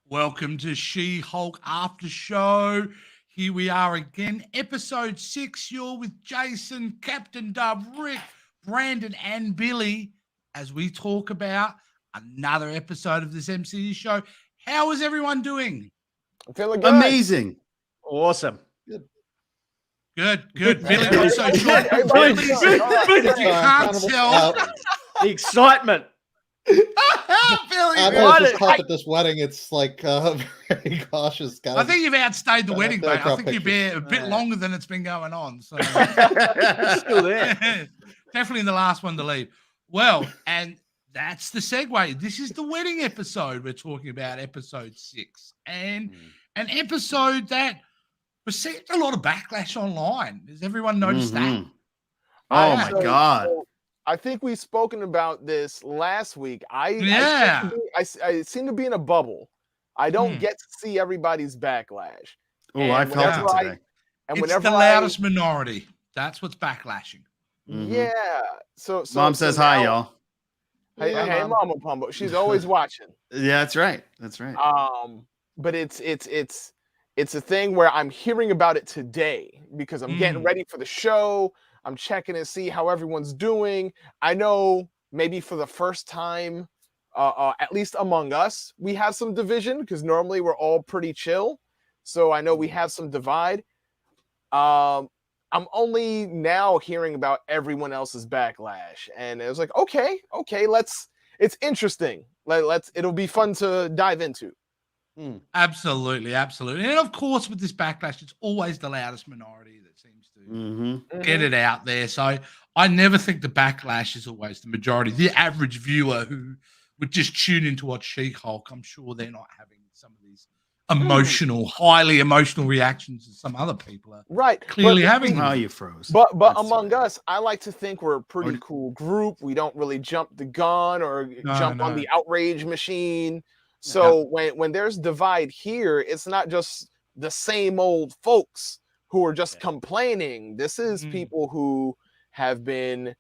Welcome to She-Hulk After Show. Here we are again, episode 6. You're with Jason, Captain Dove, Rick, Brandon, and Billy as we talk about another episode of this MCU show. How is everyone doing? I'm feeling good. Amazing. Awesome. Good. Billy, not so short. Billy, if you can't tell, the excitement. Billy, I know just caught at this wedding. It's like very cautious, guys. I think you've outstayed the wedding, mate. I think you've been a bit longer than it's been going on. So still there. Definitely the last one to leave. Well, and that's the segue. This is the wedding episode. We're talking about episode 6. And an episode that received a lot of backlash online. Has everyone noticed that? Oh my God. I think we've spoken about this last week. I seem to be in a bubble. I don't get to see everybody's backlash. Oh, I felt it today. It's the loudest minority. That's what's backlashing. Yeah. So Mom says hi, y'all. Hey, Mama Pumbo. She's always watching. Yeah, that's right. But it's a thing where I'm hearing about it today because I'm getting ready for the show. I'm checking to see how everyone's doing. I know maybe for the first time, at least among us, we have some division because normally we're all pretty chill. So I know we have some divide. I'm only now hearing about everyone else's backlash. And it was like, okay, it's interesting. It'll be fun to dive into. Absolutely. And of course, with this backlash, it's always the loudest minority that seems to get it out there. So I never think the backlash is always the majority. The average viewer who would just tune in to watch She-Hulk, I'm sure they're not having some of these highly emotional reactions that some other people are clearly having. Oh, you froze. But among us, I like to think we're a pretty cool group. We don't really jump the gun or jump on the outrage machine. So when there's divide here, it's not just the same old folks who are just complaining. This is people who have been,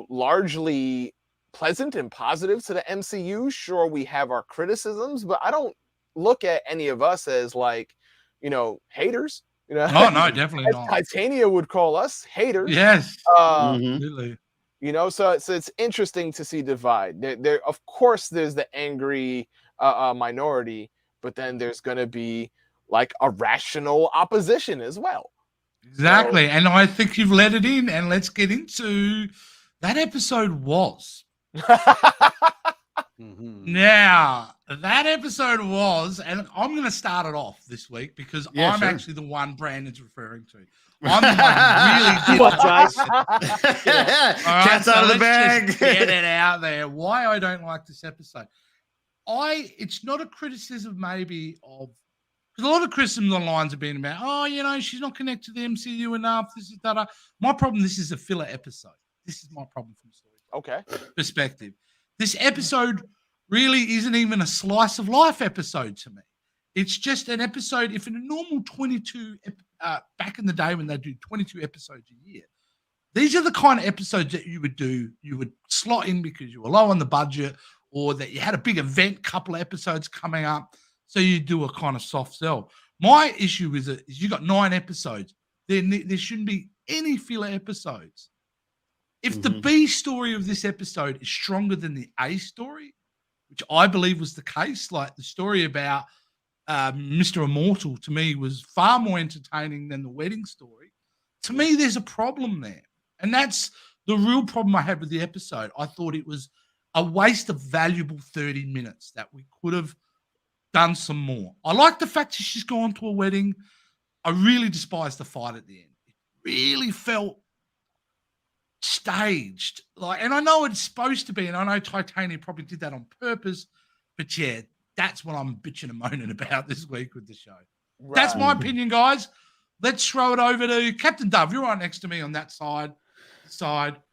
largely pleasant and positive to the MCU. Sure, we have our criticisms, but I don't look at any of us as haters. Oh no, definitely not. Titania would call us haters. Yes, absolutely. So it's interesting to see divide. There, of course, there's the angry minority, but then there's going to be like a rational opposition as well. Exactly, and I think you've let it in. And let's get into that episode. Now, that episode was, and I'm going to start it off this week because I'm actually the one Brandon's referring to. I'm the one really Cat's out of the bag. Just get it out there. Why I don't like this episode. It's not a criticism maybe of, because a lot of criticisms online have been about, she's not connected to the MCU enough. This is that. My problem, this is a filler episode. This is my problem from story perspective. This episode really isn't even a slice of life episode to me. It's just an episode. If in a normal 22, back in the day when they do 22 episodes a year, these are the kind of episodes that you would slot in because you were low on the budget or that you had a big event, couple of episodes coming up. So you do a kind of soft sell. My issue is you got 9 episodes. There shouldn't be any filler episodes. If the B story of this episode is stronger than the A story, which I believe was the case, like the story about Mr. Immortal to me was far more entertaining than the wedding story. To me, there's a problem there. And that's the real problem I had with the episode. I thought it was a waste of valuable 30 minutes that we could have done some more. I like the fact that she's gone to a wedding. I really despise the fight at the end. It really felt staged. And I know it's supposed to be, and I know Titania probably did that on purpose, but yeah, that's what I'm bitching and moaning about this week with the show. Right. That's my opinion, guys. Let's throw it over to Captain Dove. You're right next to me on that side,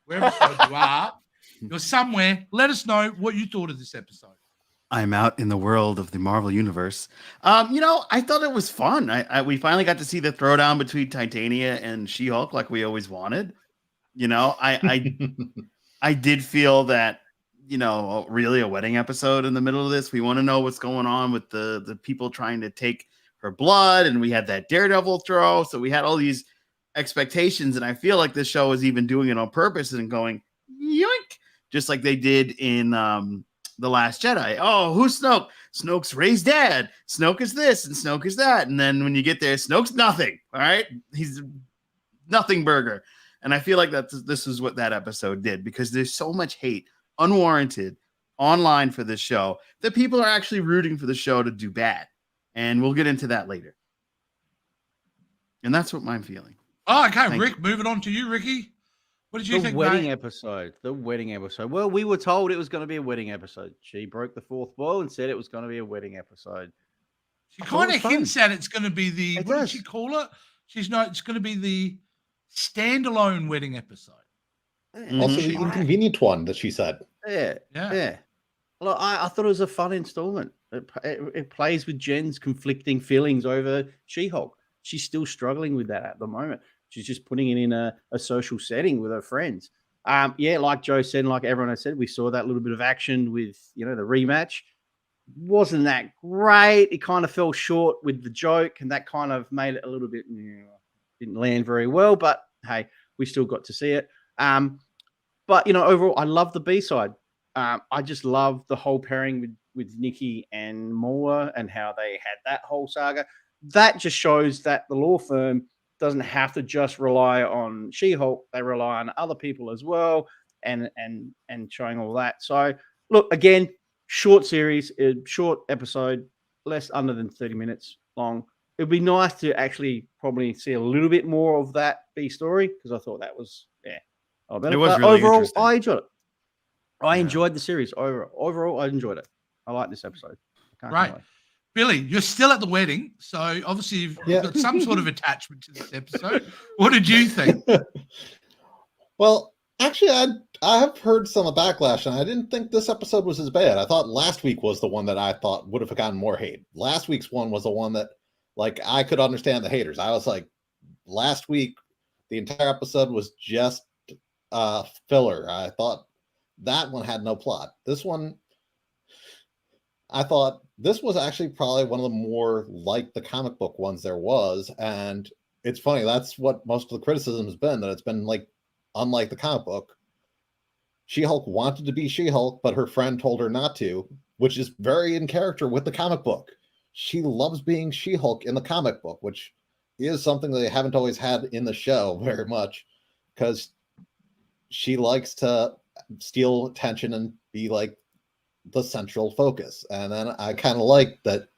wherever you are. You're somewhere. Let us know what you thought of this episode. I'm out in the world of the Marvel universe. I thought it was fun. We finally got to see the throwdown between Titania and She-Hulk, like we always wanted. I did feel that, really a wedding episode in the middle of this. We want to know what's going on with the people trying to take her blood, and we had that Daredevil throw. So we had all these expectations, and I feel like this show is even doing it on purpose and going yoink, just like they did in The Last Jedi. Oh, who's Snoke? Snoke's Rey's dad. Snoke is this and Snoke is that. And then when you get there, Snoke's nothing. All right. He's nothing burger. And I feel like this is what that episode did, because there's so much hate, unwarranted, online for this show that people are actually rooting for the show to do bad. And we'll get into that later. And that's what I'm feeling. Oh, okay, Rick, moving on to you, Ricky. What did you think, The wedding mate? episode. The wedding episode. Well, we were told it was going to be a wedding episode. She broke the fourth wall and said it was going to be a wedding episode. She kind of hints at it's going to be the, It what did does. she call it? It's going to be the standalone wedding episode. Also, the inconvenient one that she said. Yeah. Look, I thought it was a fun installment. It plays with Jen's conflicting feelings over She-Hulk. She's still struggling with that at the moment. She's just putting it in a social setting with her friends. Like Joe said, and like everyone has said, we saw that little bit of action with, the rematch. Wasn't that great? It kind of fell short with the joke, and that kind of made it a little bit, didn't land very well. But hey, we still got to see it. But overall, I love the B-side. I just love the whole pairing with Nikki and Moore and how they had that whole saga. That just shows that the law firm doesn't have to just rely on She-Hulk. They rely on other people as well, and showing all that. So look, again, short series, short episode, less under than 30 minutes long. It'd be nice to actually probably see a little bit more of that B story, because I thought that was it was really overall, interesting. I enjoyed it. I enjoyed the series overall. I enjoyed it. I like this episode. Right. Billy, you're still at the wedding, so obviously you've got some sort of attachment to this episode. What did you think? Well, actually, I have heard some backlash, and I didn't think this episode was as bad. I thought last week was the one that I thought would have gotten more hate. Last week's one was the one that, like, I could understand the haters. I was like, last week, the entire episode was just filler. I thought that one had no plot. This one, I thought this was actually probably one of the more like the comic book ones there was. And it's funny, that's what most of the criticism has been, that it's been like, unlike the comic book. She-Hulk wanted to be She-Hulk, but her friend told her not to, which is very in character with the comic book. She loves being She-Hulk in the comic book, which is something they haven't always had in the show very much, because she likes to steal attention and be like the central focus. And then I kind of liked that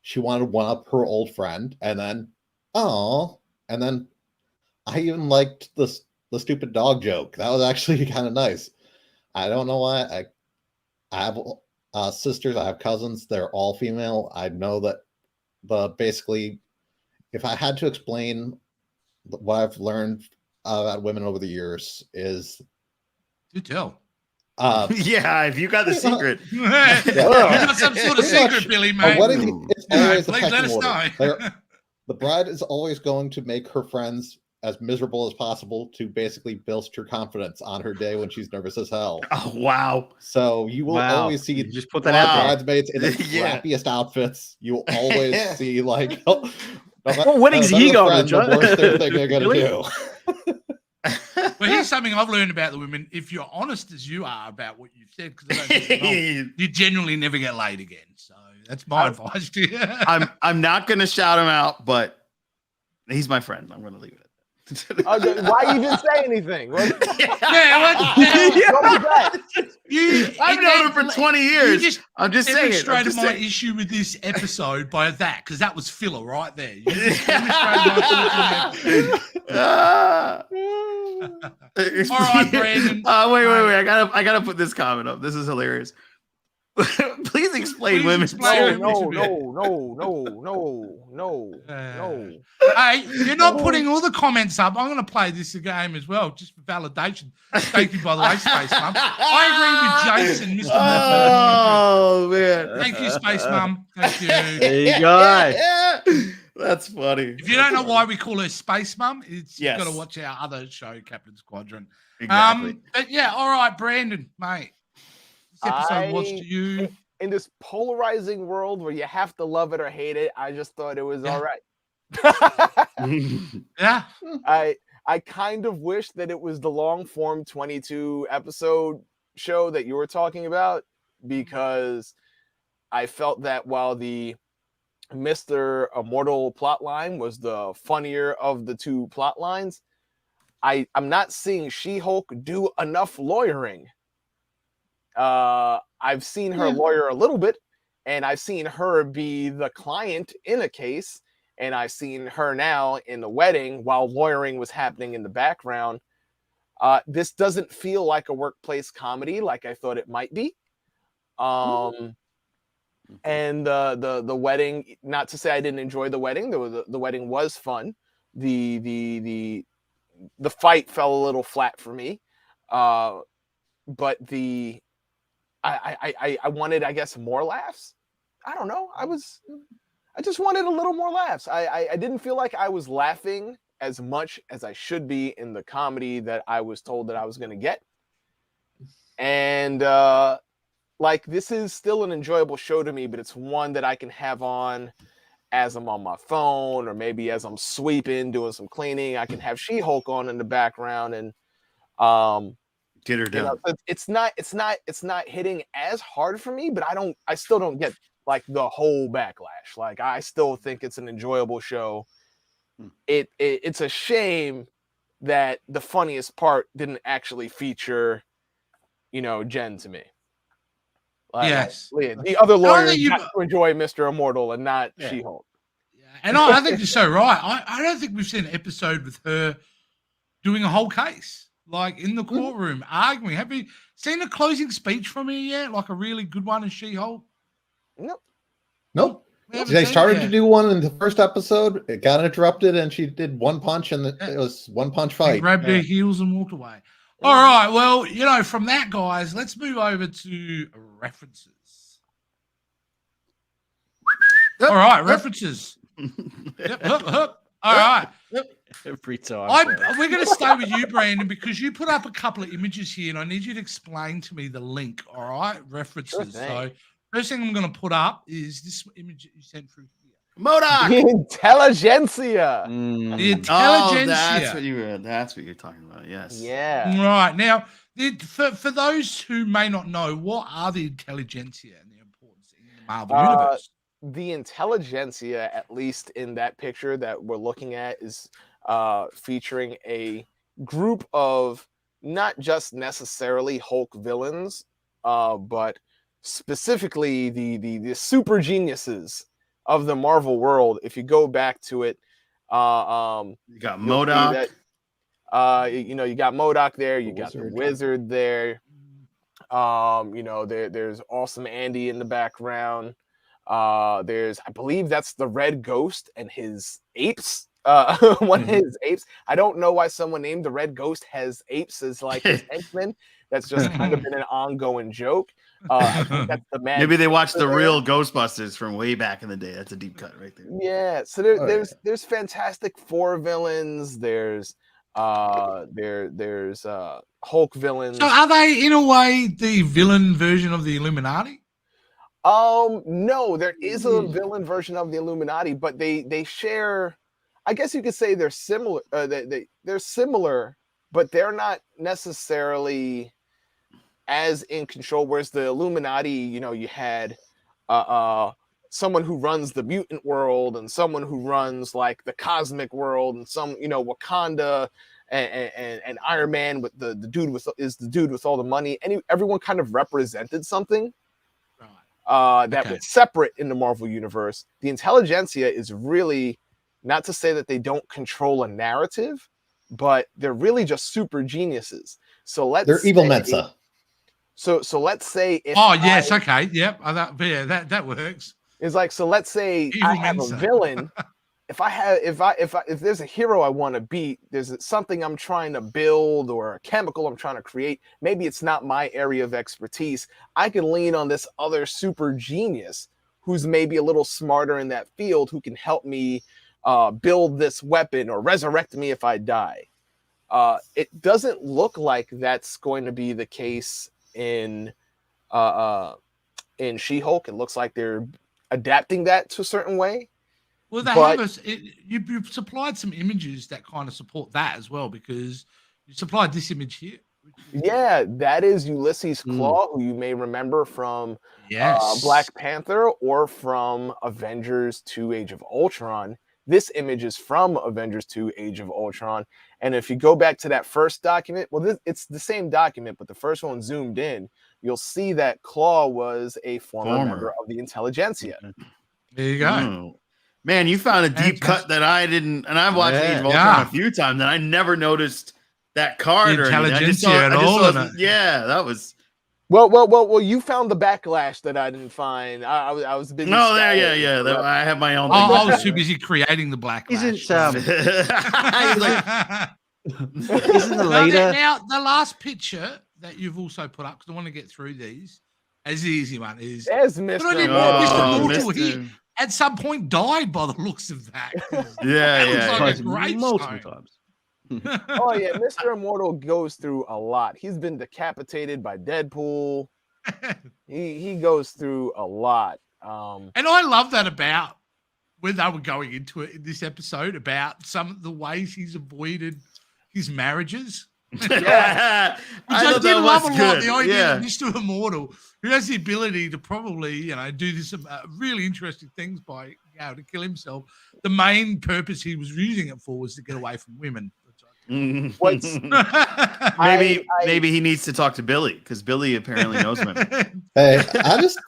she wanted to one-up her old friend, and then and then I even liked the stupid dog joke. That was actually kind of nice. I don't know why. I have sisters, I have cousins, they're all female. I know that basically, if I had to explain what I've learned about women over the years is, Do tell. Yeah, if you got the secret. You got some sort of secret, Billy, mate. A wedding, it's always a Please let pecking us order. know. The bride is always going to make her friends as miserable as possible to basically build her confidence on her day when she's nervous as hell. Oh, wow. So you will always see You just put that out there. bridesmaids in the crappiest outfits. You'll always see like, What weddings are you going to, Joe? The worst thing they're going to do. Well, here's something I've learned about the women. If you're honest as you are about what you've said, because I don't think you're wrong, you generally never get laid again. So that's my advice to you. I'm not going to shout him out, but he's my friend. I'm going to leave it. Why you didn't say anything? Yeah, what the hell? What was that? I've known him for 20 years. I'm just saying it. Demonstrated my issue with this episode by that, because that was filler right there. You just demonstrated my All right, Brandon. Wait. I gotta put this comment up. This is hilarious. Please explain women's explain serum. No. Hey, you're not putting all the comments up. I'm going to play this game as well, just for validation. Thank you, by the way, Space Mum. I agree with Jason, Mr. Oh, man. good. Thank you, Space Mum. Thank you. There you go. Yeah. That's funny. If you don't know why we call her Space Mum, it's you've got to Yes. watch our other show, Captain Squadron. Exactly. But yeah, all right, Brandon, mate. This episode was to you. In this polarizing world where you have to love it or hate it, I just thought it was Yeah. all right. Yeah. I kind of wish that it was the long form 22 episode show that you were talking about, because I felt that while the Mr. Immortal plotline was the funnier of the two plot lines, I'm not seeing She-Hulk do enough lawyering. I've seen her lawyer a little bit, and I've seen her be the client in a case, and I've seen her now in the wedding while lawyering was happening in the background. This doesn't feel like a workplace comedy like I thought it might be. And the wedding, not to say I didn't enjoy the wedding, the wedding was fun. The fight fell a little flat for me. But I wanted, I guess, more laughs. I don't know. I just wanted a little more laughs. I didn't feel like I was laughing as much as I should be in the comedy that I was told that I was going to get. And like, this is still an enjoyable show to me, but it's one that I can have on as I'm on my phone, or maybe as I'm sweeping, doing some cleaning. I can have She-Hulk on in the background, and get her done. You know, it's not hitting as hard for me, but I still don't get like the whole backlash. Like, I still think it's an enjoyable show. It's a shame that the funniest part didn't actually feature, you know, Jen to me. Like, Yes. the other lawyers you got to enjoy Mr. Immortal and not She-Hulk. And I think you're so right. I don't think we've seen an episode with her doing a whole case, like in the courtroom, arguing. Have you seen a closing speech from her yet? Like a really good one in She-Hulk? Nope. They started to do one in the first episode. It got interrupted, and she did one punch, and it was one punch fight. She grabbed her heels and walked away. All right. Well, you know, from that, guys, let's move over to references. All right, references. All right. Every time. We're going to stay with you, Brandon, because you put up a couple of images here, and I need you to explain to me the link. All right, references. So, first thing I'm going to put up is this image that you sent through here. MODOK! The Intelligentsia. The Intelligentsia. Oh, that's what you're talking about. Yes. Yeah. Right. Now, for those who may not know, what are the Intelligentsia and their importance in the Marvel universe? The Intelligentsia, at least in that picture that we're looking at, is featuring a group of not just necessarily Hulk villains, but specifically the super geniuses of the Marvel world. If you go back to it, you got MODOK. You know, you got MODOK there. You got the Wizard there. You know, there's Awesome Andy in the background. There's, I believe that's the Red Ghost and his apes. One of his apes. I don't know why someone named the Red Ghost has apes as like his henchmen. That's just kind of been an ongoing joke. I think that's the man. Maybe they watched the real Ghostbusters from way back in the day. That's a deep cut right there. Yeah. So there's Fantastic Four villains. There's Hulk villains. So are they in a way the villain version of the Illuminati? No, there is a villain version of the Illuminati, but they share. I guess you could say they're similar. They're similar, but they're not necessarily as in control. Whereas the Illuminati, you know, you had someone who runs the mutant world and someone who runs like the cosmic world, and some, you know, Wakanda and Iron Man with the dude with all the money. Everyone kind of represented something that was separate in the Marvel universe. The Intelligentsia is really, not to say that they don't control a narrative, but they're really just super geniuses. So they're evil Mensa. So let's say if okay, yep, that works. It's like, so let's say I have a villain if there's a hero I want to beat, there's something I'm trying to build or a chemical I'm trying to create. Maybe it's not my area of expertise. I can lean on this other super genius who's maybe a little smarter in that field, who can help me build this weapon or resurrect me if I die. It doesn't look like that's going to be the case in She-Hulk. It looks like they're adapting that to a certain way. Well, they have you've supplied some images that kind of support that as well, because you supplied this image here. Yeah, that is Ulysses Claw, who you may remember from Black Panther or from Avengers 2 Age of Ultron. This image is from Avengers 2 Age of Ultron. And if you go back to that first document, well, it's the same document, but the first one zoomed in, you'll see that Claw was a former member of the Intelligentsia. There you go. Man, you found a deep cut that I didn't, and I've watched Age of Ultron a few times, and I never noticed that card or anything. Yeah, that was. Well, you found the backlash that I didn't find. I was busy. No, yeah. I have my own. I was too busy creating the backlash. Isn't the leader now the last picture that you've also put up, because I want to get through these, as the easy one is. There's Mr. Mortal. He at some point died by the looks of that. Multiple times. Oh yeah, Mr. Immortal goes through a lot. He's been decapitated by Deadpool. He goes through a lot. And I love that about when they were going into it in this episode, about some of the ways he's avoided his marriages. Yeah, I did love a lot. The idea of Mr. Immortal, who has the ability to probably, do this really interesting things by to kill himself. The main purpose he was using it for was to get away from women. What's maybe he needs to talk to Billy, because Billy apparently knows him. Hey, I just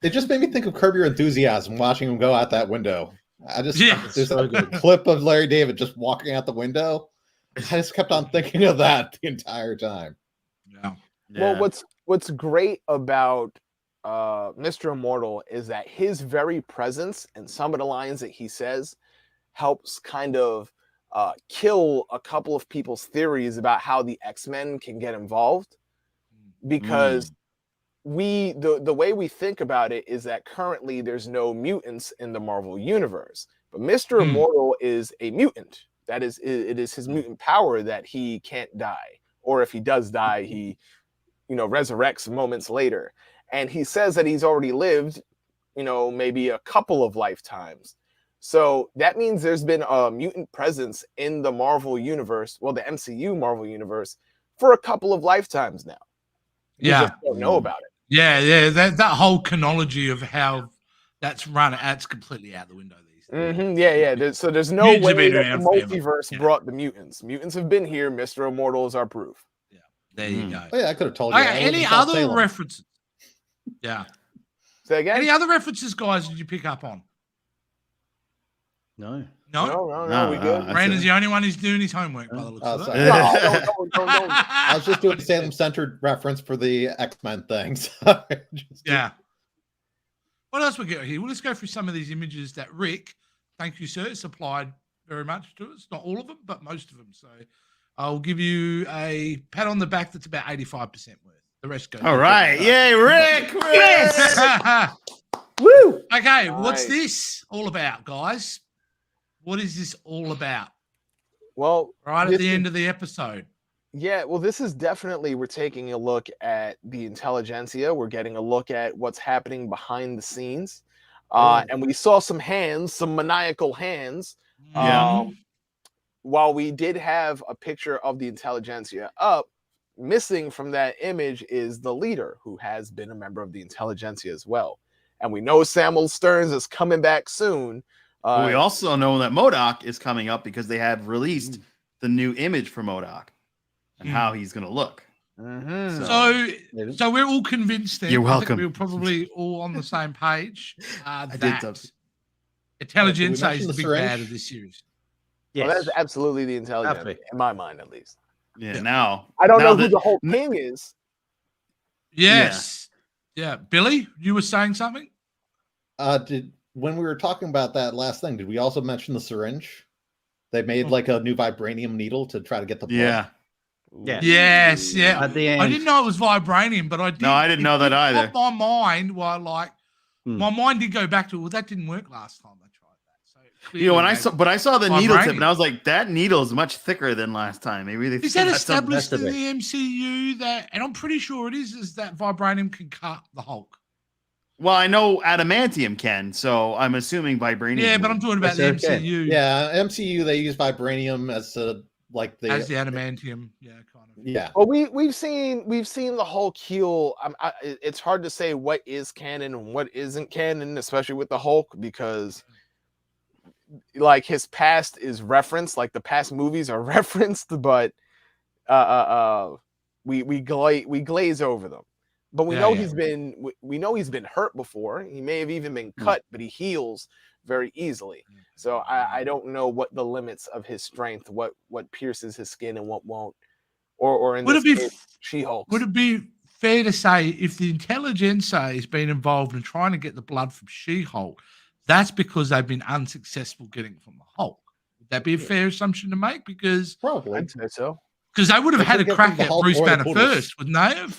it just made me think of Curb Your Enthusiasm watching him go out that window. There's a clip of Larry David just walking out the window. I just kept on thinking of that the entire time. Yeah. Well, what's great about Mr. Immortal is that his very presence and some of the lines that he says helps kind of kill a couple of people's theories about how the X-Men can get involved, because the way we think about it is that currently there's no mutants in the Marvel universe, but Mr. Immortal is a mutant. It is his mutant power that he can't die, or if he does die, he resurrects moments later. And he says that he's already lived maybe a couple of lifetimes. So that means there's been a mutant presence in the Marvel universe, the MCU Marvel universe, for a couple of lifetimes now. We just don't know about it. Yeah. That whole chronology of how that's run, that's completely out the window these days. Yeah. So there's no way that the multiverse brought the mutants. Mutants have been here. Mr. Immortal is our proof. Yeah, there you go. Oh, yeah, I could have told you. Any other references? Yeah. Say again? Any other references, guys, did you pick up on? No, we good. Brandon's the only one who's doing his homework by the looks of it. No. I was just doing a Salem-centered reference for the X-Men things. Yeah. What else we got here? Well, let's go through some of these images that Rick, thank you, sir, supplied very much to us. Not all of them, but most of them. So I'll give you a pat on the back that's about 85% worth. The rest goes. All right. Yay, Rick! Yes! Woo! Okay, what's this all about, guys? What is this all about? Well, right at the end of the episode. Yeah, well, this is definitely, we're taking a look at the Intelligentsia. We're getting a look at what's happening behind the scenes. And we saw some hands, some maniacal hands. While we did have a picture of the Intelligentsia up, missing from that image is the leader, who has been a member of the Intelligentsia as well. And we know Samuel Stearns is coming back soon. We also know that MODOK is coming up because they have released the new image for MODOK and how he's going to look. So we're all convinced that you're welcome. We're probably all on the same page. That Intelligentsia is the big bad of this series. Yes. Well, that's absolutely the Intelligentsia, in my mind at least. Yeah. Now I don't know who the whole king is. Yes. Yeah. Billy, you were saying something? when we were talking about that last thing, did we also mention the syringe? They made Oh. like a new vibranium needle to try to get the blood. Yeah. Yeah. Yes, yeah. At the I end. didn't know it was vibranium, but I did. No, I didn't know that either. My mind, while like Hmm. my mind did go back to, well, that didn't work last time I tried that. So You know, when clearly I saw the needle tip, vibranium. and I was like, that needle is much thicker than last time. Maybe they Is that got some- established Has in to the MCU that, and I'm pretty sure it is that vibranium can cut the Hulk. Well, I know adamantium can, so I'm assuming vibranium. Yeah, but I'm would. talking about the Yes, okay. MCU Yeah, MCU they use vibranium as a like the as the adamantium. Yeah, kind of. yeah. Well, we've seen the Hulk heal. It's hard to say what is canon and what isn't canon, especially with the Hulk, because like his past is referenced, like the past movies are referenced, but we glaze over them. But we Yeah, know yeah. we know he's been hurt before. He may have even been cut, but he heals very easily. So I don't know what the limits of his strength, what pierces his skin and what won't. Or in Would this it be case, She-Hulk. Would it be fair to say if the Intelligentsia has been involved in trying to get the blood from She-Hulk, that's because they've been unsuccessful getting it from the Hulk? Would that be a fair assumption to make? Because Probably. I'd say so. they would have They had a could get crack from the at Hulk Bruce or the Banner Poodles. first, wouldn't they have? They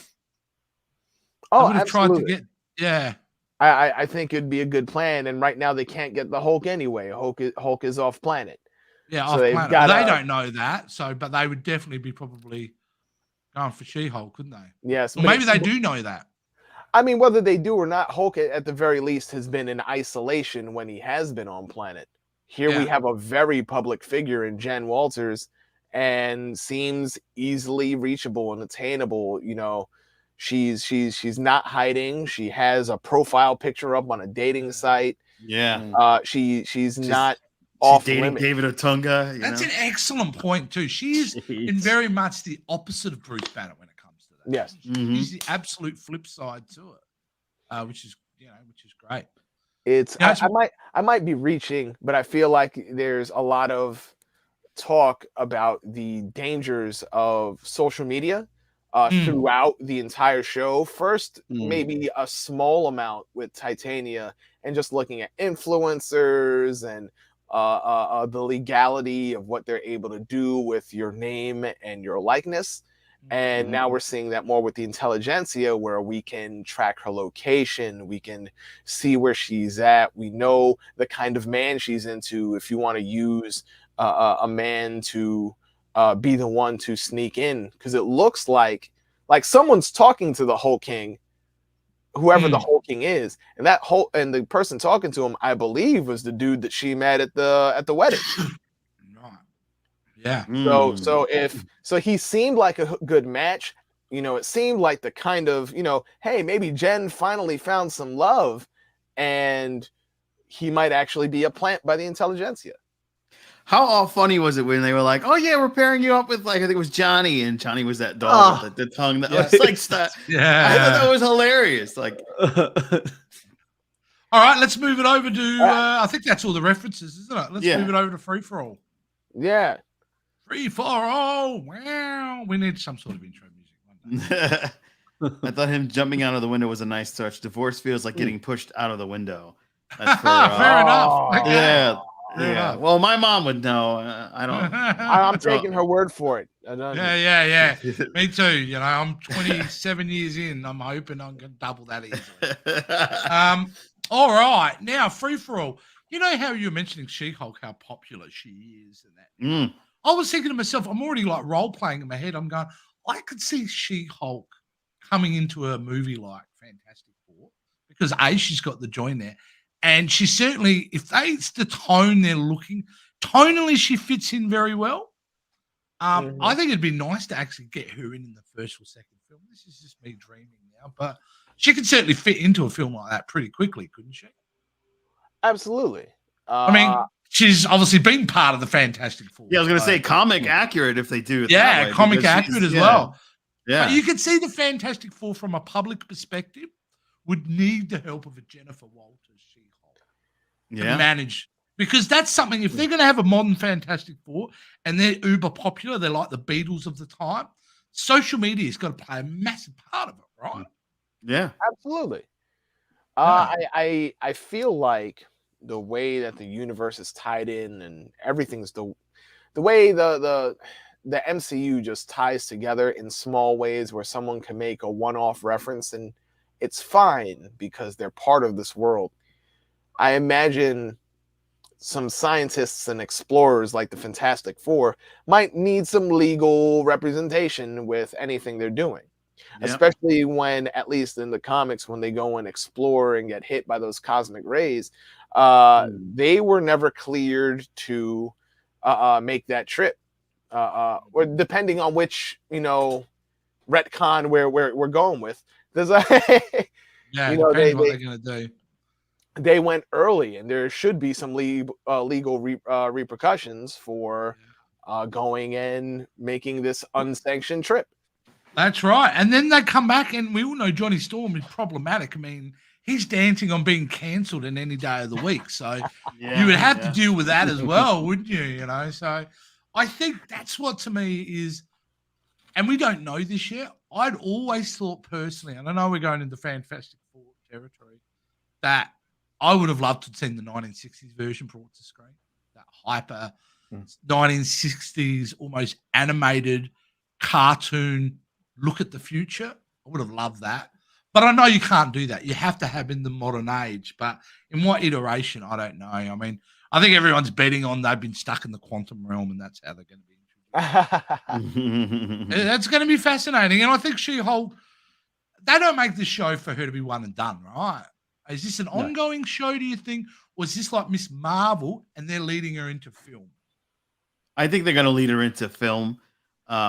Oh, would have tried to absolutely. get, yeah. I think it'd be a good plan. And right now they can't get the Hulk anyway. Hulk is off planet. Yeah, So off they've planet. got Well, they a- don't know that, but they would definitely be probably going for She-Hulk, couldn't they? Yes. Or but maybe it's- they do know that. I mean, whether they do or not, Hulk at the very least has been in isolation when he has been on planet. Here we Yeah. have a very public figure in Jen Walters and seems easily reachable and attainable. You know, she's not hiding. She has a profile picture up on a dating site. Yeah. She's not She's off dating limit. David Otunga. You That's know? an excellent point too. She is in Jeez. very much the opposite of Bruce Banner when it comes to that. Yes. She's the absolute flip side to it, which is great. It's Yeah, I might be reaching, but I feel like there's a lot of talk about the dangers of social media throughout the entire show. First, maybe a small amount with Titania, and just looking at influencers and the legality of what they're able to do with your name and your likeness. And now we're seeing that more with the Intelligentsia, where we can track her location, we can see where she's at, we know the kind of man she's into. If you want to use a man to be the one to sneak in, because it looks like someone's talking to the Hulk King, whoever the Hulk King is, and and the person talking to him, I believe, was the dude that she met at the wedding. Yeah. So he seemed like a good match. You know, it seemed like the kind of, hey, maybe Jen finally found some love, and he might actually be a plant by the Intelligentsia. How funny was it when they were like, "Oh yeah, we're pairing you up with I think it was Johnny," and Johnny was that dog with the tongue that was like stuff. Yeah. I thought that was hilarious. Like, all right, let's move it over to. I think that's all the references, isn't it? Let's move it over to Free for All. Yeah. Free for all. Wow. We need some sort of intro music. I thought him jumping out of the window was a nice touch. Divorce feels like getting pushed out of the window. That's for, Fair enough. Okay. Yeah. Fair Yeah. enough. Well, my mom would know. I don't. I'm taking her word for it. Yeah. Me too. You know, I'm 27 years in. I'm hoping I'm going to double that easily. All right. Now, Free for All. You know how you were mentioning She-Hulk, how popular she is, and that. I was thinking to myself, I'm already like role playing in my head. I'm going, I could see She-Hulk coming into a movie like Fantastic Four, because she's got the join there, and she certainly, if it's the tone they're looking, tonally she fits in very well. I think it'd be nice to actually get her in the first or second film. This is just me dreaming now, but she could certainly fit into a film like that pretty quickly, couldn't she? Absolutely. I mean, she's obviously been part of the Fantastic Four. Yeah, I was going to say comic accurate if they do it. Yeah, that way, comic because accurate as well. Yeah. But you could see the Fantastic Four from a public perspective would need the help of a Jennifer Walters She-Hulk to manage, because that's something, if they're going to have a modern Fantastic Four and they're uber popular, they're like the Beatles of the time, social media's got to play a massive part of it, right? Yeah. Absolutely. Yeah. I feel like the way that the universe is tied in and everything's the way the MCU just ties together in small ways where someone can make a one-off reference and it's fine because they're part of this world. I imagine some scientists and explorers like the Fantastic Four might need some legal representation with anything they're doing. Yep. Especially when, at least in the comics, when they go and explore and get hit by those cosmic rays, they were never cleared to make that trip. Or depending on which, retcon where we're going with. There's a depends what they're going to do. They went early, and there should be some legal repercussions for going and making this unsanctioned trip. That's right. And then they come back, and we all know Johnny Storm is problematic. I mean, he's dancing on being cancelled in any day of the week. So you would have to deal with that as well, wouldn't you? So I think that's what to me is, and we don't know this yet. I'd always thought personally, and I know we're going into Fantastic Four territory, that I would have loved to have seen the 1960s version brought to screen. That hyper 1960s, almost animated cartoon look at the future. I would have loved that. But I know you can't do that. You have to have in the modern age. But in what iteration, I don't know. I mean, I think everyone's betting on they've been stuck in the quantum realm and that's how they're going to be introduced. That's going to be fascinating. And I think She-Hulk, they don't make this show for her to be one and done, right? Is this an ongoing show, do you think? Or is this like Miss Marvel and they're leading her into film? I think they're going to lead her into film,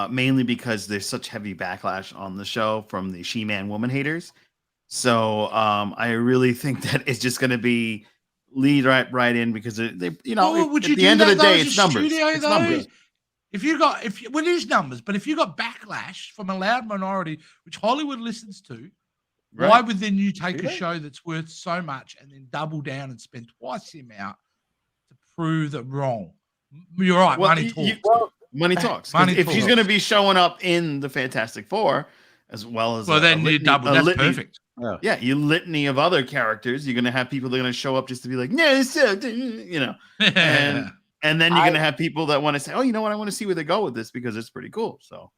mainly because there's such heavy backlash on the show from the She-Man woman haters. So I really think that it's just going to to lead right in because they, at the end of the day, it's numbers. It's numbers. If it is numbers, but if you got backlash from a loud minority, which Hollywood listens to, right, why would then you take a show that's worth so much and then double down and spend twice the amount to prove that wrong? You're right. Well, money talks. Money talks. Money if talks. she's going to be showing up in the Fantastic Four, as well as then you double. That's perfect. Yeah, you litany of other characters. You're going to have people that are going to show up just to be like, no, so, and then you're going to have people that want to say, oh, you know what? I want to see where they go with this because it's pretty cool. So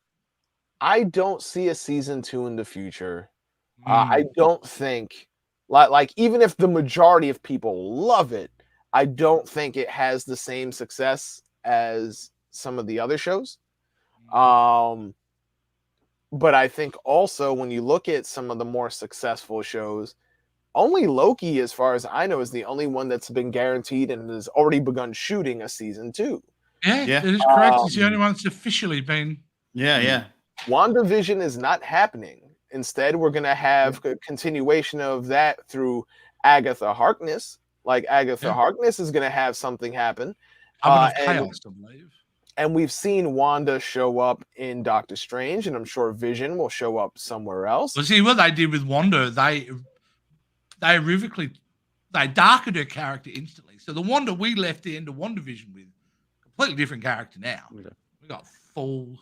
I don't see a season 2 in the future. I don't think, like even if the majority of people love it, I don't think it has the same success as some of the other shows. But I think also when you look at some of the more successful shows, only Loki, as far as I know, is the only one that's been guaranteed and has already begun shooting a season 2. Yeah, it is correct. It's the only one that's officially been. Yeah. WandaVision is not happening. Instead, we're going to have a continuation of that through Agatha Harkness. Like Agatha Harkness is going to have something happen. Chaos, I believe. And we've seen Wanda show up in Doctor Strange, and I'm sure Vision will show up somewhere else. Well, see what they did with Wanda, they darkened her character instantly. So the Wanda we left the end of WandaVision with, completely different character now. We got full.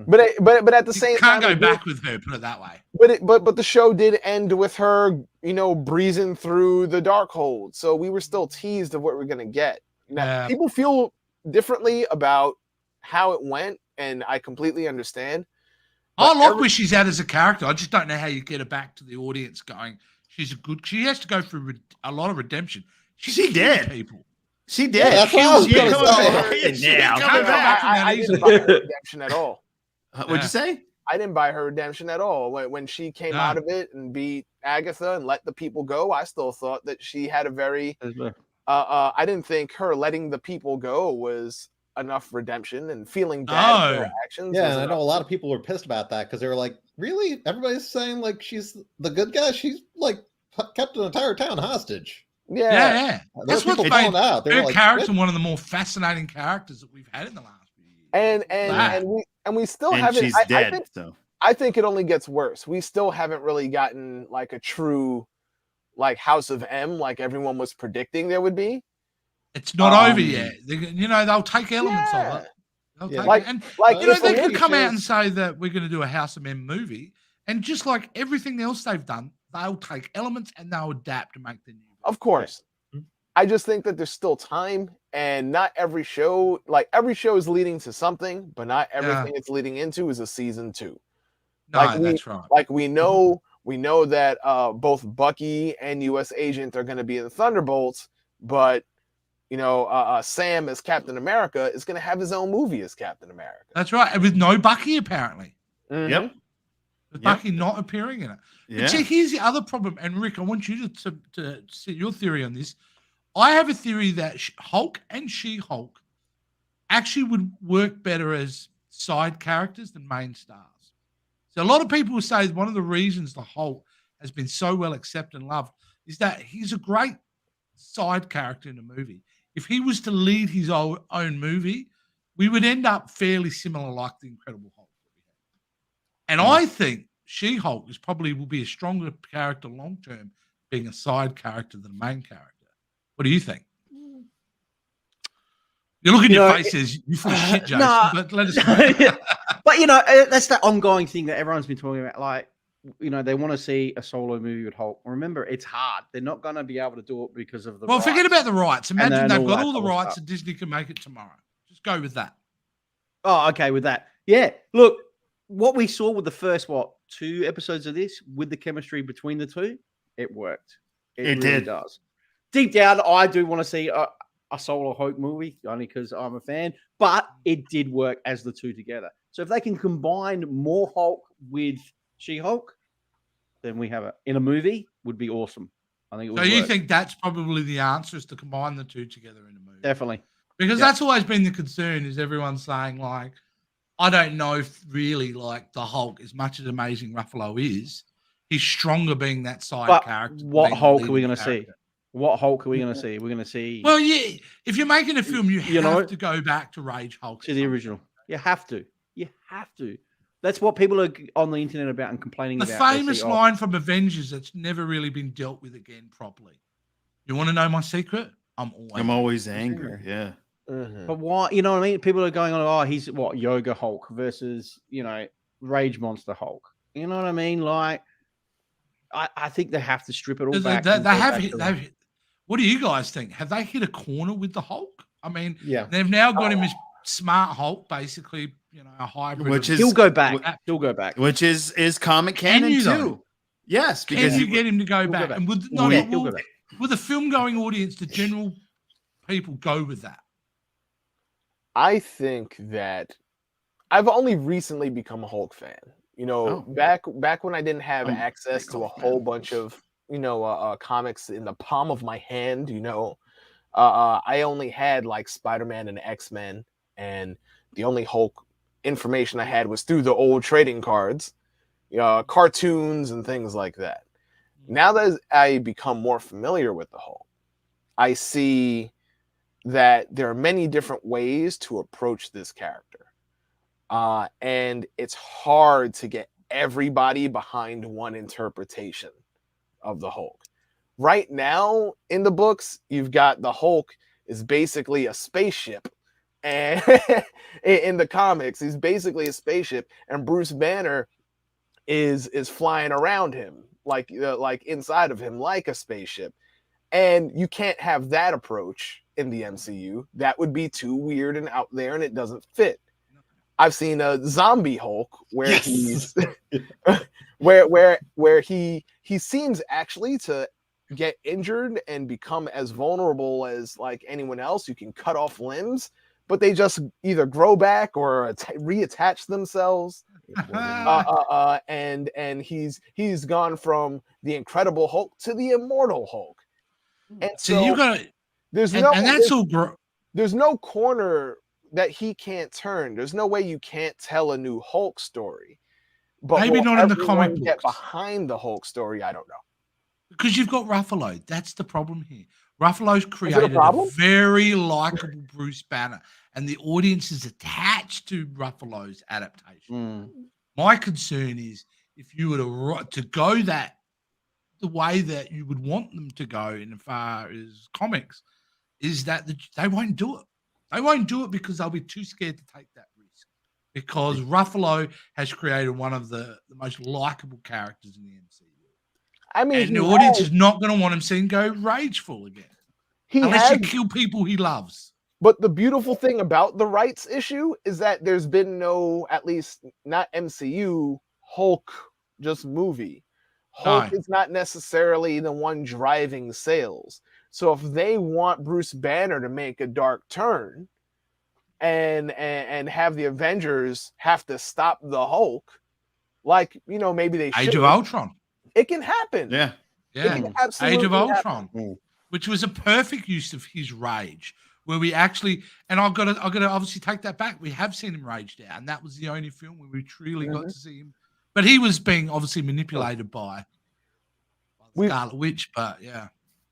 But at the same time, can't go back with her. Put it that way. But the show did end with her, breezing through the Darkhold. So we were still teased of what we're gonna get. Now, people feel differently about how it went, and I completely understand. I like where she's at as a character. I just don't know how you get her back to the audience going, she has to go through a lot of redemption. She did. People. She did. Yeah, that's what I was going to say. I didn't buy her redemption at all. What'd you say? I didn't buy her redemption at all. When she came out of it and beat Agatha and let the people go, I still thought that she had a very... I didn't think her letting the people go was enough redemption, and feeling bad for her actions. Yeah, and I know a lot of people were pissed about that because they were like, really? Everybody's saying like she's the good guy? She's like kept an entire town hostage. Yeah. That's what found out. Her character, one of the more fascinating characters that we've had in the last few years. And we still haven't. She's dead. I think it only gets worse. We still haven't really gotten like a true like House of M, like everyone was predicting there would be. It's not over yet. They'll take elements of it. They could come out and say that we're going to do a House of M movie, and just like everything else they've done, they'll take elements and they'll adapt to make the new. Of course, I just think that there's still time, and not every show, like every show is leading to something, but not everything it's leading into is a season 2. No, that's right. Like we know that both Bucky and US Agent are going to be in the Thunderbolts, but Sam as Captain America is going to have his own movie as Captain America. That's right, and with no Bucky apparently. Mhm. Yep. With Bucky not appearing in it. Yeah. But see, here's the other problem, and Rick, I want you to see your theory on this. I have a theory that Hulk and She-Hulk actually would work better as side characters than main stars. So a lot of people say one of the reasons the Hulk has been so well accepted and loved is that he's a great side character in a movie. If he was to lead his own movie, we would end up fairly similar like the Incredible Hulk. And I think She-Hulk will be a stronger character long term, being a side character than a main character. What do you think? You look at your faces, you full of shit, Jason. But let us know. But that's the ongoing thing that everyone's been talking about. Like, they want to see a solo movie with Hulk. Remember, it's hard. They're not going to be able to do it because of the rights. Forget about the rights. Imagine they've got all the rights stuff. and Disney can make it tomorrow. Just go with that. Oh, okay, with that. Yeah, look, what we saw with the first, 2 episodes of this, with the chemistry between the two, it worked. It really did. does. Deep down, I do want to see a solo Hulk movie, only because I'm a fan, but it did work as the two together. So if they can combine more Hulk with She-Hulk, then we have it in a movie. Would be awesome. I think. You think that's probably the answer, is to combine the two together in a movie? Definitely, because that's always been the concern. Is everyone saying like, I don't know if really like the Hulk, as much as Amazing Ruffalo is, he's stronger being that side character. What Hulk are we going to see? What Hulk are we going to see? We're going to see. Well, yeah. If you're making a film, you have to go back to Rage Hulk, to the original. You have to. You have to. That's what people are on the internet about and complaining about. The famous line from Avengers that's never really been dealt with again properly. You want to know my secret? I'm always angry. Yeah. Mm-hmm. But why? You know what I mean? People are going on, he's Yoga Hulk versus, Rage Monster Hulk. You know what I mean? Like, I think they have to strip it all back. What do you guys think? Have they hit a corner with the Hulk? I mean, they've now got him as Smart Hulk, basically, a hybrid. He'll go back. He'll go back. Which is comic canon too. Though? Yes, because you get him to go back. And with the film-going audience, the general people go with that. I think that I've only recently become a Hulk fan. Back when I didn't have access to a whole bunch of comics in the palm of my hand. I only had like Spider-Man and X-Men, and the only Hulk information I had was through the old trading cards, cartoons and things like that. Now that I become more familiar with the Hulk, I see that there are many different ways to approach this character. And it's hard to get everybody behind one interpretation of the Hulk. Right now in the books, you've got the Hulk is basically a spaceship. And in the comics, he's basically a spaceship, and Bruce Banner is flying around him, like inside of him, like a spaceship. And you can't have that approach in the MCU. That would be too weird and out there, and it doesn't fit. I've seen a zombie Hulk where he's where he seems actually to get injured and become as vulnerable as like anyone else. You can cut off limbs, but they just either grow back or reattach themselves. And he's gone from the Incredible Hulk to the Immortal Hulk. And so you got there's no corner that he can't turn. There's no way you can't tell a new Hulk story. But maybe not in the comic books. Get behind the Hulk story, I don't know. Because you've got Ruffalo. That's the problem here. Ruffalo's created a very likable Bruce Banner, and the audience is attached to Ruffalo's adaptation. My concern is if you were to go the way that you would want them to go in as far as comics, is that they won't do it. They won't do it because they'll be too scared to take that risk. Because Ruffalo has created one of the most likable characters in the MCU. I mean, and the audience is not going to want him seen go rageful again. Unless has, you kill people he loves. but the beautiful thing about the rights issue is that there's been no, at least not MCU, Hulk just movie. Hulk No. is not necessarily the one driving sales. So if they want Bruce Banner to make a dark turn and have the Avengers have to stop the Hulk, like, maybe they should. Age of Ultron. It can happen. Yeah. It Yeah. can absolutely Age of happen. Ultron. Which was a perfect use of his rage, where we actually, and I've got to obviously take that back. We have seen him raged out, and that was the only film where we truly got to see him. But he was being obviously manipulated by the Scarlet Witch. But yeah,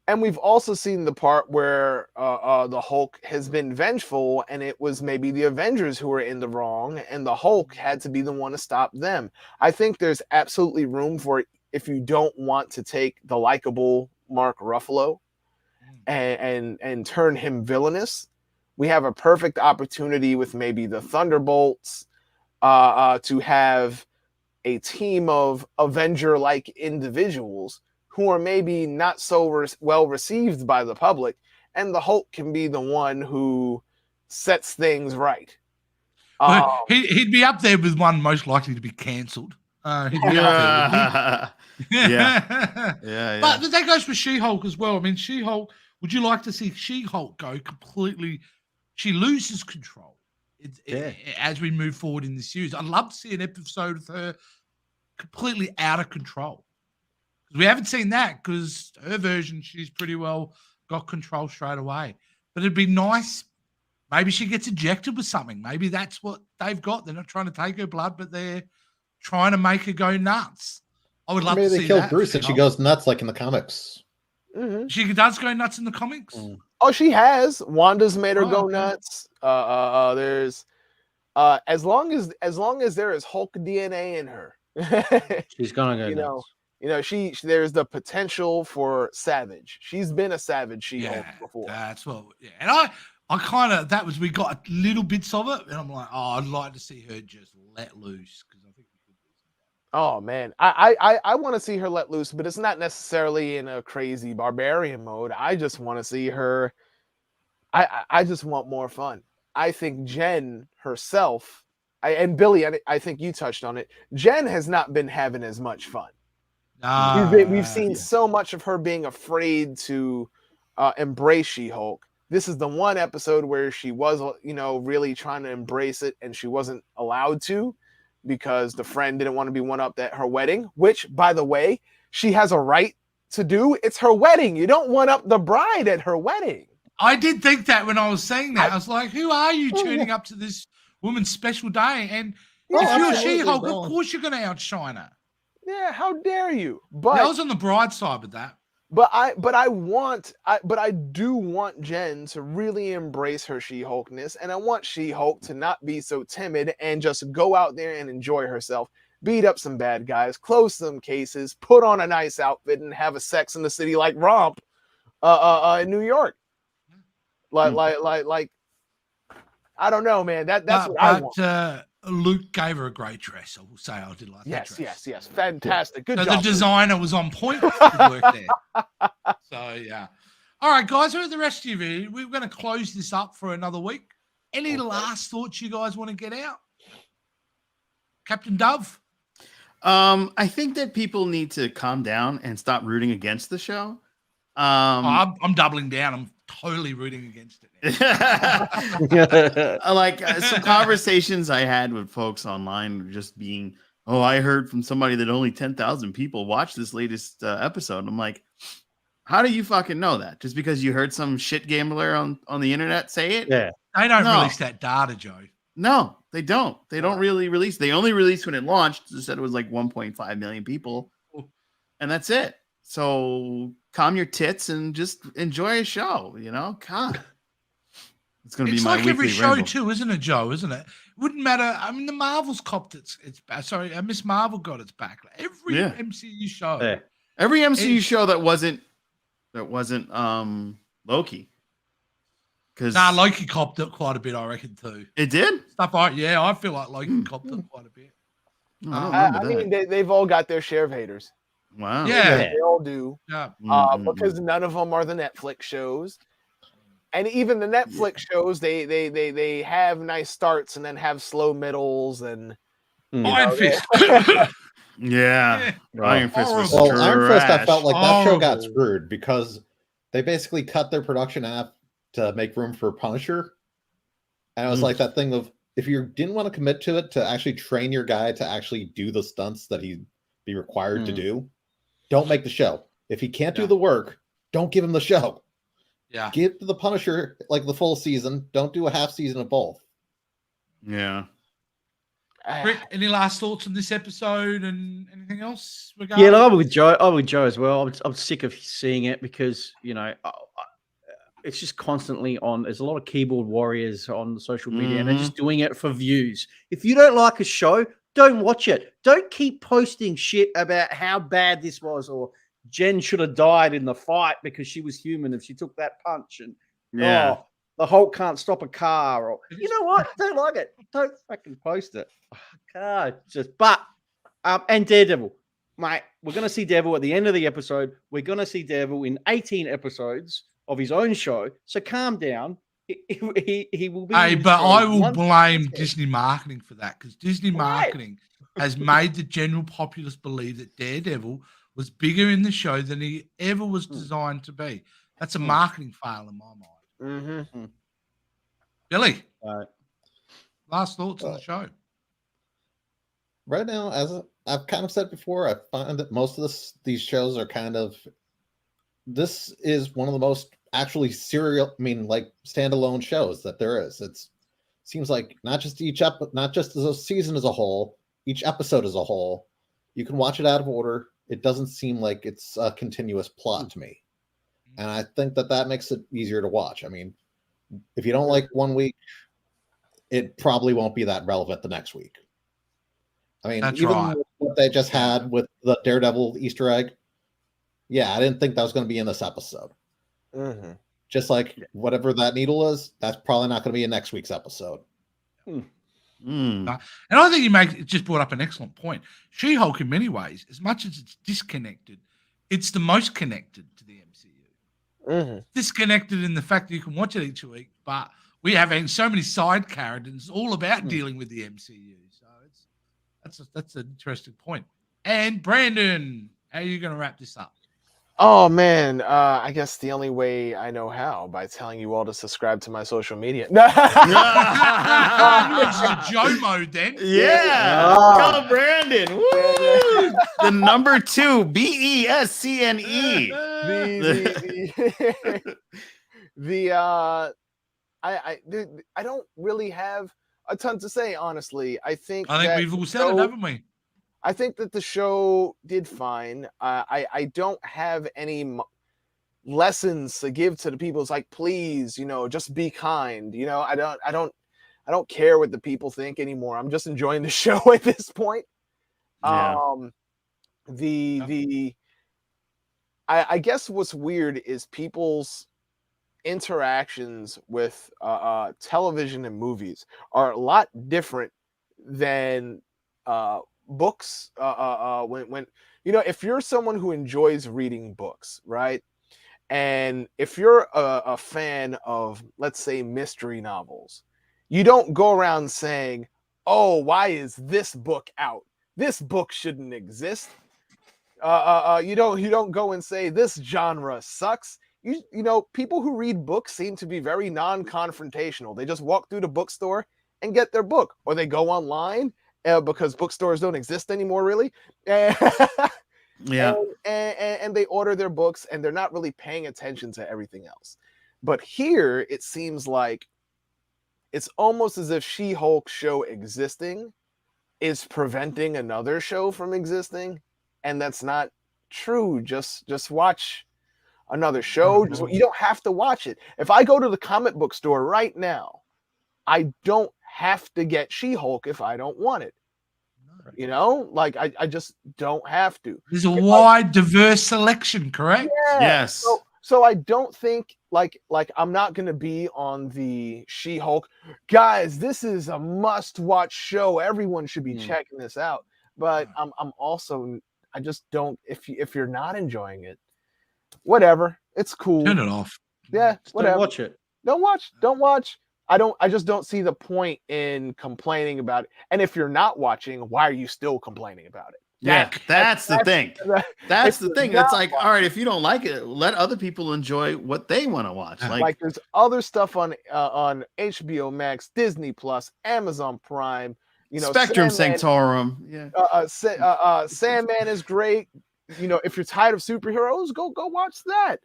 and we've also seen the part where the Hulk has been vengeful, and it was maybe the Avengers who were in the wrong, and the Hulk had to be the one to stop them. I think there's absolutely room for it if you don't want to take the likable Mark Ruffalo and turn him villainous. We have a perfect opportunity with maybe the Thunderbolts to have a team of Avenger-like individuals who are maybe not so well received by the public, and the Hulk can be the one who sets things right. he'd be up there with one most likely to be cancelled. He'd be up there. Yeah. But that goes for She-Hulk as well. I mean, She-Hulk, would you like to see She-Hulk go completely? She loses control as we move forward in the series. I'd love to see an episode of her completely out of control. We haven't seen that because her version, she's pretty well got control straight away. But it'd be nice. Maybe she gets ejected with something. Maybe that's what they've got. They're not trying to take her blood, but they're trying to make her go nuts. I would love to see that. Maybe they kill Bruce and she goes nuts like in the comics. Mm-hmm. She does go nuts in the comics. Oh, she has. Wanda's made her go nuts. There's as long as there is Hulk DNA in her, she's gonna go nuts. There's the potential for Savage. She's been a Savage She-Hulk before. That's what. Yeah, and I kind of we got little bits of it, and I'm like, I'd like to see her just let loose because I think we could do some. Oh man, I want to see her let loose, but it's not necessarily in a crazy barbarian mode. I just want to see her. I just want more fun. I think Jen herself, and Billy, I think you touched on it. Jen has not been having as much fun. We've seen so much of her being afraid to embrace She-Hulk. This is the one episode where she was, really trying to embrace it, and she wasn't allowed to because the friend didn't want to be one-upped at her wedding, which, by the way, she has a right to do. It's her wedding. You don't one-up the bride at her wedding. I did think that when I was saying that. I was like, who are you turning up to this woman's special day? And if you're She-Hulk, of course you're going to outshine her. Yeah, how dare you? But I was on the bride side with that. But I do want Jen to really embrace her She-Hulkness, and I want She-Hulk to not be so timid and just go out there and enjoy herself, beat up some bad guys, close some cases, put on a nice outfit, and have a Sex in the City like romp in New York. Like I don't know, man. That's what I want. Luke gave her a great dress. I will say I did like that dress. Yes. Fantastic. Good so job. The designer was on point. Good work there. So, yeah. All right, guys, who are the rest of you? We're going to close this up for another week. Any last thoughts you guys want to get out? Captain Dove? I think that people need to calm down and stop rooting against the show. I'm doubling down. I'm totally rooting against it. Like some conversations I had with folks online just being, I heard from somebody that only 10,000 people watched this latest episode. I'm like, how do you fucking know that? Just because you heard some shit gambler on the internet say it? Yeah. They don't release that data, Joe. No, they don't. They don't really release. They only released when it launched. They said it was like 1.5 million people. And that's it. So calm your tits and just enjoy a show, God. It's going to be my like every show ramble. too, isn't it, Joe? Isn't it? It wouldn't matter. I mean, the Marvel's copped its Miss Marvel got its back. Every MCU show. Yeah. Every MCU show that wasn't Loki. Loki copped it quite a bit, I reckon, too. It did? I feel like Loki copped it quite a bit. I mean, they've all got their share of haters. Wow. Yeah. They all do. Yeah. Because none of them are the Netflix shows. And even the Netflix shows, they have nice starts and then have slow middles and Iron Fist. Yeah. Right. Iron Fist was Horrible. Well, Iron Fist, I trash. felt like that show got Horrible. screwed because they basically cut their production half to make room for Punisher. And it was like that thing of, if you didn't want to commit to it, to actually train your guy to actually do the stunts that he'd be required to do, don't make the show. If he can't do the work, don't give him the show. Yeah. Give the Punisher like the full season. Don't do a half season of both. Yeah. Rick, any last thoughts on this episode and anything else? Yeah, no, I'm with Joe. I'm with Joe as well. I'm sick of seeing it because, you know, it's just constantly on. There's a lot of keyboard warriors on social media, and they're just doing it for views. If you don't like a show, don't watch it. Don't keep posting shit about how bad this was, or Jen should have died in the fight because she was human if she took that punch, and the Hulk can't stop a car, or you know what? Don't like it. Don't fucking post it. God, and Daredevil, mate. We're gonna see Devil at the end of the episode. We're gonna see Devil in 18 episodes of his own show. So calm down. He will be. Hey, but I will blame Disney marketing for that, because Disney marketing has made the general populace believe that Daredevil was bigger in the show than he ever was designed to be. That's a marketing fail in my mind. Billy, last thoughts on the show? Right now, as I've kind of said before, I find that most of these shows are kind of. This is one of the most actually like standalone shows that there is. Seems like not just as a season as a whole, each episode as a whole, you can watch it out of order. It doesn't seem like it's a continuous plot to me, and I think that makes it easier to watch. I mean, if you don't like one week, it probably won't be that relevant the next week. I mean, even what they just had with the Daredevil Easter egg, yeah, I didn't think that was going to be in this episode. Just like whatever that needle is, that's probably not going to be in next week's episode. And I think you just brought up an excellent point. She-Hulk, in many ways, as much as it's disconnected, it's the most connected to the MCU. Disconnected in the fact that you can watch it each week, but we have so many side characters all about dealing with the MCU. So that's an interesting point. And Brandon, how are you going to wrap this up? Oh man, I guess the only way I know how, by telling you all to subscribe to my social media. No, it's Joe mode then. Yeah, come Brandon. Woo! The number 2 BESCNE. I don't really have a ton to say, honestly. I think we've all said it, haven't we? I think that the show did fine. I don't have any lessons to give to the people. It's like, please, just be kind. I don't care what the people think anymore. I'm just enjoying the show at this point. I guess what's weird is people's interactions with television and movies are a lot different than books. When if you're someone who enjoys reading books, right, and if you're a fan of, let's say, mystery novels, you don't go around saying, oh, why is this book out? This book shouldn't exist. You don't go and say this genre sucks. People who read books seem to be very non-confrontational. They just walk through the bookstore and get their book, or they go online because bookstores don't exist anymore, really. And they order their books, and they're not really paying attention to everything else. But here, it seems like it's almost as if She-Hulk show existing is preventing another show from existing, and that's not true. Just watch another show. You don't have to watch it. If I go to the comic book store right now, I don't have to get She-Hulk if I don't want it. I just don't have to. There's a wide, diverse selection, correct? Yeah. Yes. So I don't think like I'm not gonna be on the She-Hulk. Guys, this is a must-watch show. Everyone should be checking this out. But I'm also, I just don't. If you're not enjoying it, whatever. It's cool. Turn it off. Yeah, Just whatever. don't watch it. Don't watch. I just don't see the point in complaining about it. And if you're not watching, why are you still complaining about it? That's the thing. That's the thing. It's like, watching, all right, if you don't like it, let other people enjoy what they want to watch. Like there's other stuff on HBO Max, Disney Plus, Amazon Prime. You know, Spectrum Sandman, Sanctorum. Yeah. Sandman is great. You know, if you're tired of superheroes, go watch that.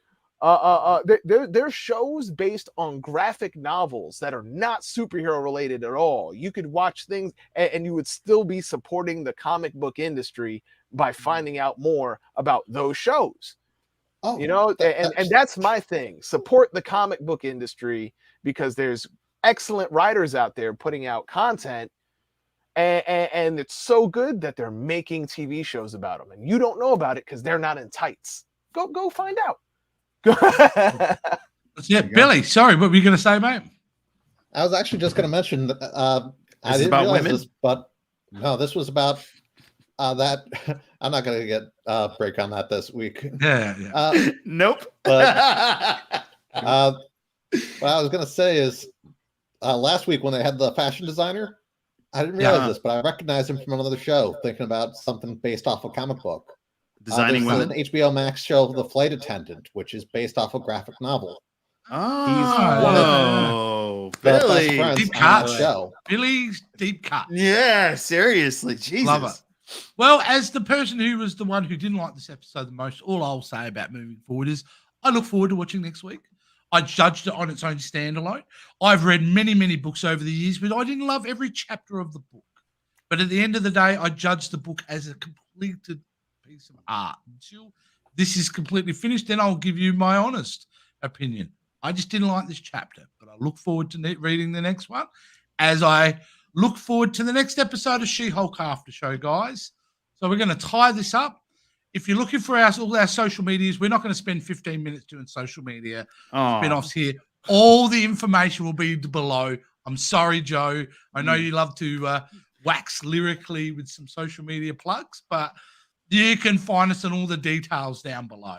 There's shows based on graphic novels that are not superhero related at all. You could watch things and you would still be supporting the comic book industry by finding out more about those shows. Oh, You know, and that's my thing. Support the comic book industry because there's excellent writers out there putting out content. And it's so good that they're making TV shows about them, and you don't know about it because they're not in tights. Go find out. Yeah, Billy. Sorry, what were you going to say, mate? I was actually just going to mention that I didn't about realize women? this, but no, this was about that. I'm not going to get a break on that this week. Yeah. Nope. But what I was going to say is last week when they had the fashion designer, I didn't realize this, but I recognized him from another show, thinking about something based off a comic book. Designing there's women. an HBO Max show, The Flight Attendant, which is based off a graphic novel. Oh, The best Billy. friends Deep on that cut. show. Billy's deep cut. Yeah, seriously. Jesus. Love it. Well, as the person who was the one who didn't like this episode the most, all I'll say about moving forward is I look forward to watching next week. I judged it on its own standalone. I've read many, many books over the years, but I didn't love every chapter of the book. But at the end of the day, I judged the book as a completed piece of art. Until this is completely finished, then I'll give you my honest opinion. I just didn't like this chapter, but I look forward to reading the next one as I look forward to the next episode of She-Hulk After Show, guys. So we're going to tie this up. If you're looking for all our social medias, we're not going to spend 15 minutes doing social media spin-offs here. All the information will be below. I'm sorry, Joe. I know you love to wax lyrically with some social media plugs, but you can find us on all the details down below.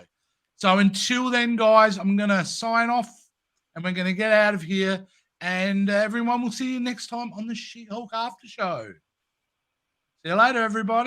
So until then, guys, I'm going to sign off and we're going to get out of here. And everyone will see you next time on the She-Hulk After Show. See you later, everybody.